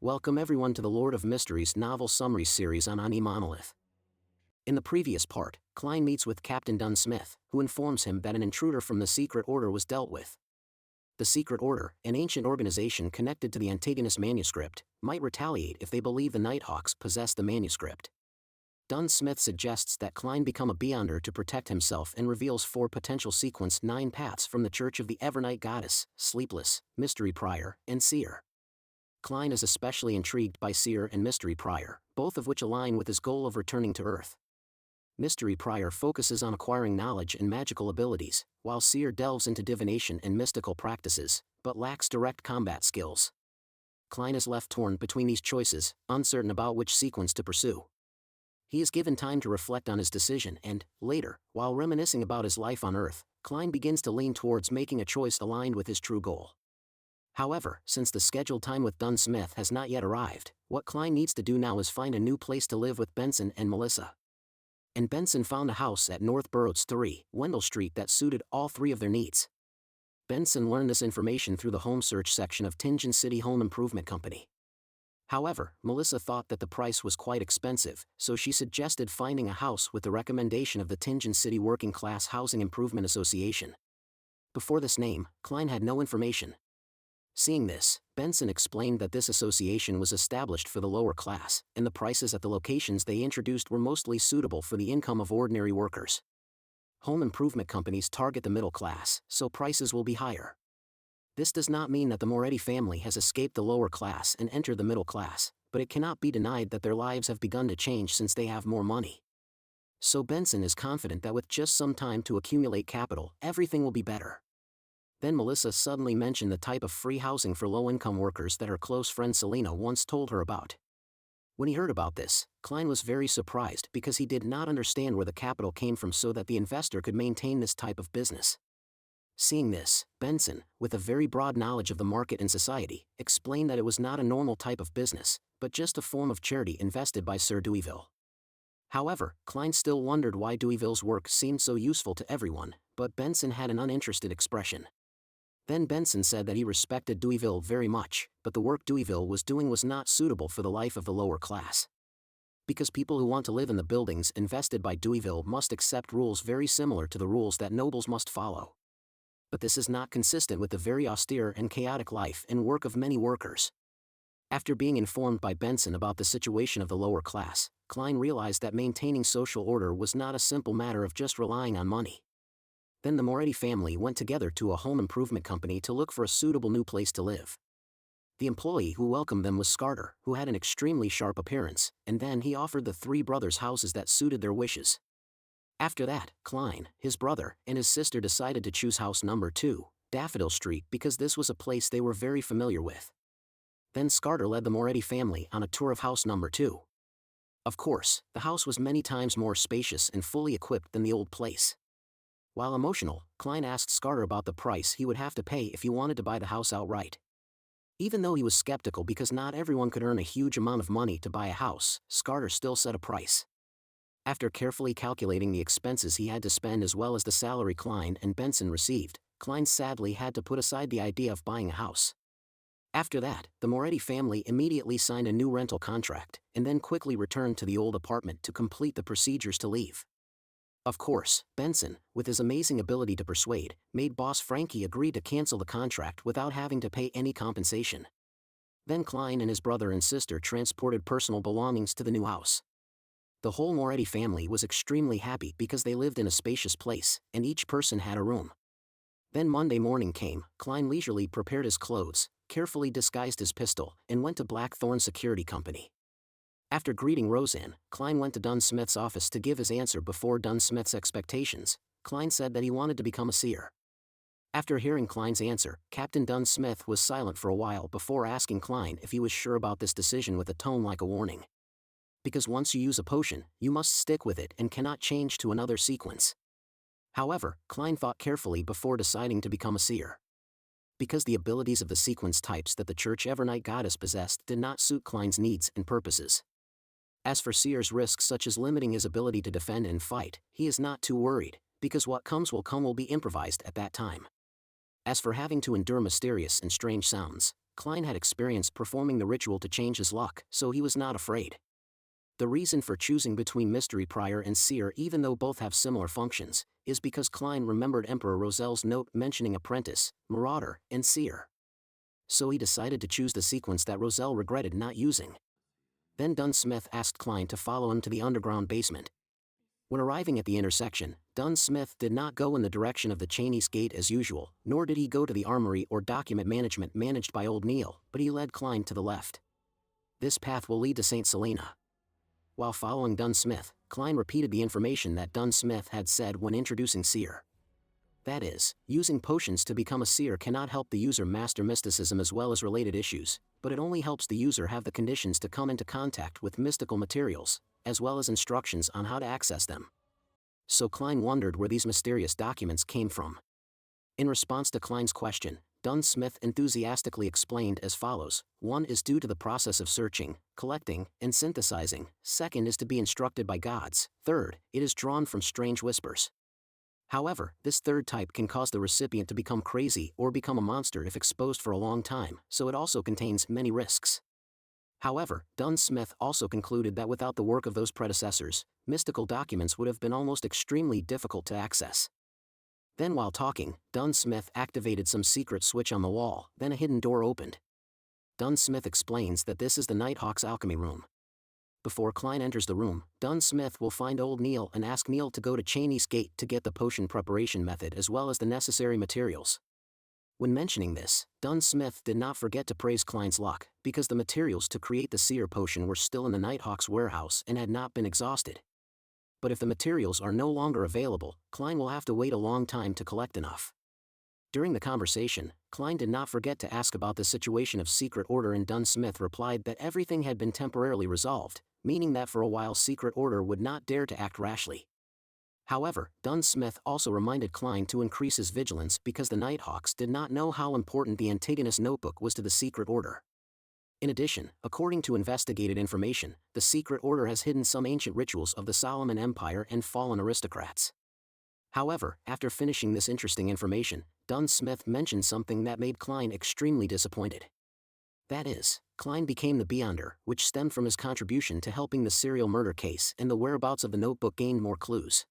Welcome everyone to the Lord of Mysteries novel summary series on Monolith. In the previous part, Klein meets with Captain Dunn Smith, who informs him that an intruder from the Secret Order was dealt with. The Secret Order, an ancient organization connected to the Antigonus manuscript, might retaliate if they believe the Nighthawks possess the manuscript. Dunn Smith suggests that Klein become a Beyonder to protect himself and reveals 4 potential sequence 9 paths from the Church of the Evernight Goddess, Sleepless, Mystery Prior, and Seer. Klein is especially intrigued by Seer and Mystery Prior, both of which align with his goal of returning to Earth. Mystery Prior focuses on acquiring knowledge and magical abilities, while Seer delves into divination and mystical practices, but lacks direct combat skills. Klein is left torn between these choices, uncertain about which sequence to pursue. He is given time to reflect on his decision and, later, while reminiscing about his life on Earth, Klein begins to lean towards making a choice aligned with his true goal. However, since the scheduled time with Dunn Smith has not yet arrived, what Klein needs to do now is find a new place to live with Benson and Melissa. And Benson found a house at North Burroughs 3, Wendell Street that suited all 3 of their needs. Benson learned this information through the home search section of Tingen City Home Improvement Company. However, Melissa thought that the price was quite expensive, so she suggested finding a house with the recommendation of the Tingen City Working Class Housing Improvement Association. Before this name, Klein had no information. Seeing this, Benson explained that this association was established for the lower class, and the prices at the locations they introduced were mostly suitable for the income of ordinary workers. Home improvement companies target the middle class, so prices will be higher. This does not mean that the Moretti family has escaped the lower class and entered the middle class, but it cannot be denied that their lives have begun to change since they have more money. So Benson is confident that with just some time to accumulate capital, everything will be better. Then Melissa suddenly mentioned the type of free housing for low-income workers that her close friend Selena once told her about. When he heard about this, Klein was very surprised because he did not understand where the capital came from so that the investor could maintain this type of business. Seeing this, Benson, with a very broad knowledge of the market and society, explained that it was not a normal type of business, but just a form of charity invested by Sir Deweyville. However, Klein still wondered why Deweyville's work seemed so useful to everyone, but Benson had an uninterested expression. Then Benson said that he respected Deweyville very much, but the work Deweyville was doing was not suitable for the life of the lower class. Because people who want to live in the buildings invested by Deweyville must accept rules very similar to the rules that nobles must follow. But this is not consistent with the very austere and chaotic life and work of many workers. After being informed by Benson about the situation of the lower class, Klein realized that maintaining social order was not a simple matter of just relying on money. Then the Moretti family went together to a home improvement company to look for a suitable new place to live. The employee who welcomed them was Scarter, who had an extremely sharp appearance, and then he offered the 3 brothers houses that suited their wishes. After that, Klein, his brother, and his sister decided to choose house number 2, Daffodil Street, because this was a place they were very familiar with. Then Scarter led the Moretti family on a tour of house number 2. Of course, the house was many times more spacious and fully equipped than the old place. While emotional, Klein asked Scarter about the price he would have to pay if he wanted to buy the house outright. Even though he was skeptical because not everyone could earn a huge amount of money to buy a house, Scarter still set a price. After carefully calculating the expenses he had to spend as well as the salary Klein and Benson received, Klein sadly had to put aside the idea of buying a house. After that, the Moretti family immediately signed a new rental contract, and then quickly returned to the old apartment to complete the procedures to leave. Of course, Benson, with his amazing ability to persuade, made boss Frankie agree to cancel the contract without having to pay any compensation. Then Klein and his brother and sister transported personal belongings to the new house. The whole Moretti family was extremely happy because they lived in a spacious place, and each person had a room. Then Monday morning came, Klein leisurely prepared his clothes, carefully disguised his pistol, and went to Blackthorn Security Company. After greeting Roseanne, Klein went to Dunn Smith's office to give his answer before Dunn Smith's expectations. Klein said that he wanted to become a seer. After hearing Klein's answer, Captain Dunn Smith was silent for a while before asking Klein if he was sure about this decision with a tone like a warning. Because once you use a potion, you must stick with it and cannot change to another sequence. However, Klein thought carefully before deciding to become a seer. Because the abilities of the sequence types that the Church Evernight Goddess possessed did not suit Klein's needs and purposes. As for Seer's risks such as limiting his ability to defend and fight, he is not too worried, because what comes will be improvised at that time. As for having to endure mysterious and strange sounds, Klein had experience performing the ritual to change his luck, so he was not afraid. The reason for choosing between Mystery Prior and Seer, even though both have similar functions, is because Klein remembered Emperor Rozel's note mentioning Apprentice, Marauder, and Seer. So he decided to choose the sequence that Rozel regretted not using. Then Dunsmith asked Klein to follow him to the underground basement. When arriving at the intersection, Dunsmith did not go in the direction of the Chinese gate as usual, nor did he go to the armory or document management managed by Old Neil, but he led Klein to the left. This path will lead to St. Selena. While following Dunsmith, Klein repeated the information that Dunsmith had said when introducing Seer. That is, using potions to become a seer cannot help the user master mysticism as well as related issues, but it only helps the user have the conditions to come into contact with mystical materials, as well as instructions on how to access them. So Klein wondered where these mysterious documents came from. In response to Klein's question, Dunsmith enthusiastically explained as follows: 1 is due to the process of searching, collecting, and synthesizing, 2nd is to be instructed by gods, 3rd, it is drawn from strange whispers. However, this 3rd type can cause the recipient to become crazy or become a monster if exposed for a long time, so it also contains many risks. However, Dunsmith also concluded that without the work of those predecessors, mystical documents would have been almost extremely difficult to access. Then while talking, Dunsmith activated some secret switch on the wall, then a hidden door opened. Dunsmith explains that this is the Nighthawk's alchemy room. Before Klein enters the room, Dunsmith will find Old Neil and ask Neil to go to Chinese Gate to get the potion preparation method as well as the necessary materials. When mentioning this, Dunsmith did not forget to praise Klein's luck, because the materials to create the seer potion were still in the Nighthawk's warehouse and had not been exhausted. But if the materials are no longer available, Klein will have to wait a long time to collect enough. During the conversation, Klein did not forget to ask about the situation of Secret Order, and Dunsmith replied that everything had been temporarily resolved, meaning that for a while Secret Order would not dare to act rashly. However, Dunsmith also reminded Klein to increase his vigilance because the Nighthawks did not know how important the Antagonist notebook was to the Secret Order. In addition, according to investigated information, the Secret Order has hidden some ancient rituals of the Solomon Empire and fallen aristocrats. However, after finishing this interesting information, Dunsmith mentioned something that made Klein extremely disappointed. That is, Klein became the Beyonder, which stemmed from his contribution to helping the serial murder case, and the whereabouts of the notebook gained more clues.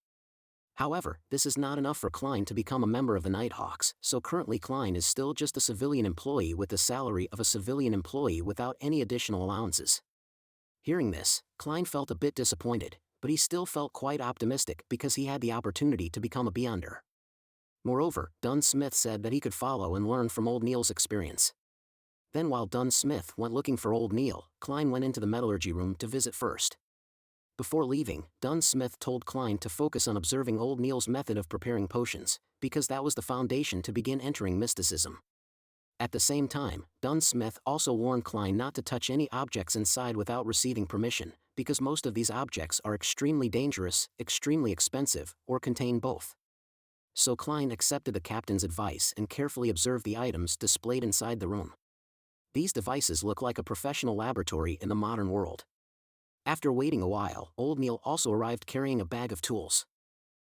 However, this is not enough for Klein to become a member of the Nighthawks, so currently Klein is still just a civilian employee with the salary of a civilian employee without any additional allowances. Hearing this, Klein felt a bit disappointed, but he still felt quite optimistic because he had the opportunity to become a Beyonder. Moreover, Dunsmith said that he could follow and learn from Old Neil's experience. Then while Dunsmith went looking for Old Neil, Klein went into the metallurgy room to visit first. Before leaving, Dunsmith told Klein to focus on observing Old Neil's method of preparing potions, because that was the foundation to begin entering mysticism. At the same time, Dunsmith also warned Klein not to touch any objects inside without receiving permission, because most of these objects are extremely dangerous, extremely expensive, or contain both. So Klein accepted the captain's advice and carefully observed the items displayed inside the room. These devices look like a professional laboratory in the modern world. After waiting a while, Old Neil also arrived carrying a bag of tools.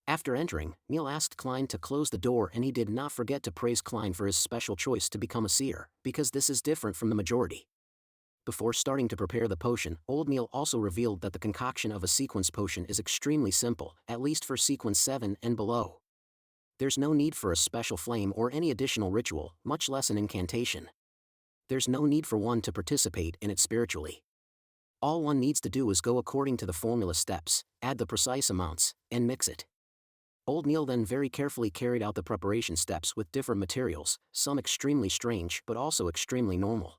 After entering, Neil asked Klein to close the door, and he did not forget to praise Klein for his special choice to become a seer, because this is different from the majority. Before starting to prepare the potion, Old Neil also revealed that the concoction of a sequence potion is extremely simple, at least for sequence 7 and below. There's no need for a special flame or any additional ritual, much less an incantation. There's no need for one to participate in it spiritually. All one needs to do is go according to the formula steps, add the precise amounts, and mix it. Old Neil then very carefully carried out the preparation steps with different materials, some extremely strange but also extremely normal.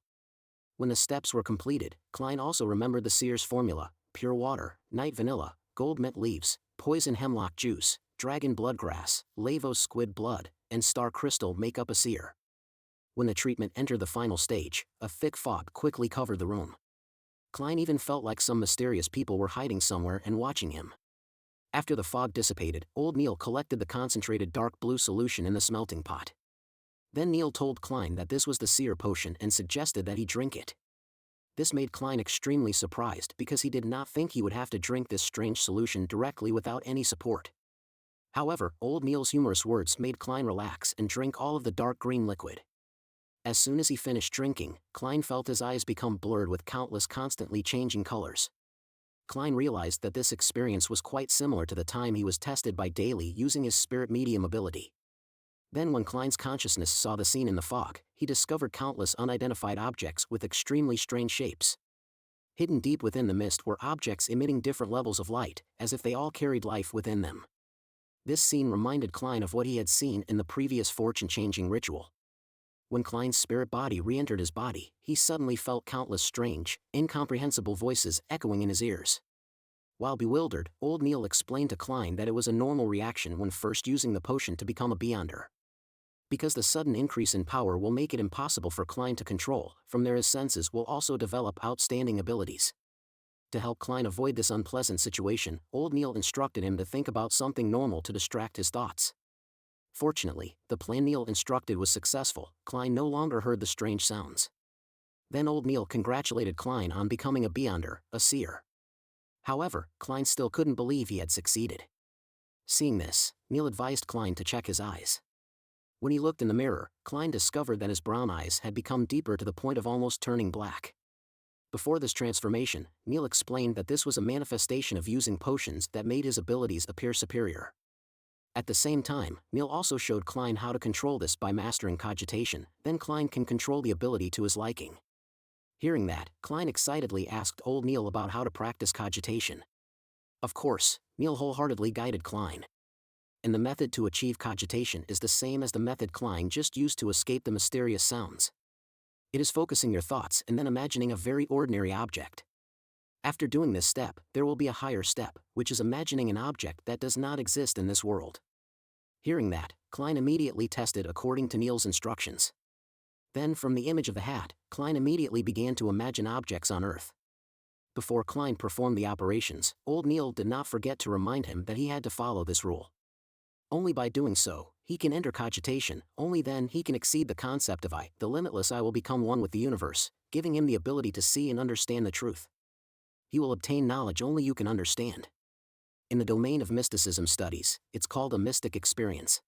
When the steps were completed, Klein also remembered the seer's formula: pure water, night vanilla, gold mint leaves, poison hemlock juice, dragon bloodgrass, Lavos squid blood, and star crystal make up a seer. When the treatment entered the final stage, a thick fog quickly covered the room. Klein even felt like some mysterious people were hiding somewhere and watching him. After the fog dissipated, Old Neil collected the concentrated dark blue solution in the smelting pot. Then Neil told Klein that this was the seer potion and suggested that he drink it. This made Klein extremely surprised because he did not think he would have to drink this strange solution directly without any support. However, Old Neil's humorous words made Klein relax and drink all of the dark green liquid. As soon as he finished drinking, Klein felt his eyes become blurred with countless constantly changing colors. Klein realized that this experience was quite similar to the time he was tested by Daly using his spirit medium ability. Then when Klein's consciousness saw the scene in the fog, he discovered countless unidentified objects with extremely strange shapes. Hidden deep within the mist were objects emitting different levels of light, as if they all carried life within them. This scene reminded Klein of what he had seen in the previous fortune-changing ritual. When Klein's spirit body re-entered his body, he suddenly felt countless strange, incomprehensible voices echoing in his ears. While bewildered, Old Neil explained to Klein that it was a normal reaction when first using the potion to become a Beyonder. Because the sudden increase in power will make it impossible for Klein to control, from there his senses will also develop outstanding abilities. To help Klein avoid this unpleasant situation, Old Neil instructed him to think about something normal to distract his thoughts. Fortunately, the plan Neil instructed was successful. Klein no longer heard the strange sounds. Then Old Neil congratulated Klein on becoming a Beyonder, a seer. However, Klein still couldn't believe he had succeeded. Seeing this, Neil advised Klein to check his eyes. When he looked in the mirror, Klein discovered that his brown eyes had become deeper to the point of almost turning black. Before this transformation, Neil explained that this was a manifestation of using potions that made his abilities appear superior. At the same time, Neil also showed Klein how to control this by mastering cogitation, then Klein can control the ability to his liking. Hearing that, Klein excitedly asked Old Neil about how to practice cogitation. Of course, Neil wholeheartedly guided Klein. And the method to achieve cogitation is the same as the method Klein just used to escape the mysterious sounds. It is focusing your thoughts and then imagining a very ordinary object. After doing this step, there will be a higher step, which is imagining an object that does not exist in this world. Hearing that, Klein immediately tested according to Neil's instructions. Then from the image of the hat, Klein immediately began to imagine objects on Earth. Before Klein performed the operations, Old Neil did not forget to remind him that he had to follow this rule. Only by doing so, he can enter cogitation, only then he can exceed the concept of I, the limitless I will become one with the universe, giving him the ability to see and understand the truth. He will obtain knowledge only you can understand. In the domain of mysticism studies, it's called a mystic experience.